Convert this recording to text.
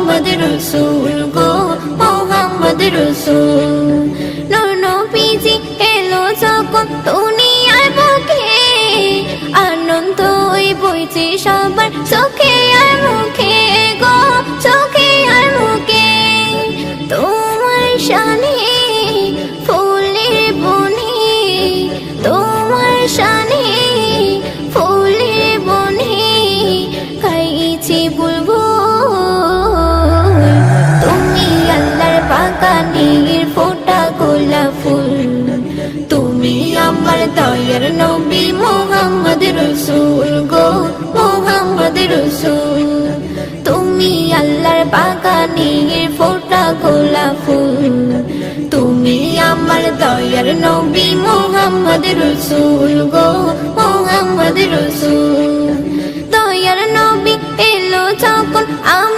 মোহাম্মদ রসুল গো মোহাম্মদ রসুল। নূর নবীজি এলো যখন দুনিয়ার বুকে, আনন্দই বইছে সবার চোখে আর মুখে গো চোখে আর মুখে। তোমার শানে ফুলের বনে, তোমার শানে ফুলের বনে গাইছে বুলবুল। তুমি আল্লাহর বাগানের ফোটা গোলাপ ফুল, তুমি আমার দয়ার নবী মোহাম্মদ রসুল গো মোহাম্মদ রসুল। তুমি আল্লাহর বাগানের ফোটা গোলাপ ফুল, তুমি আমার দয়ার নবী মোহাম্মদ রসুল গো মোহাম্মদ রসুল। দয়ার নবী এলো যখন আমি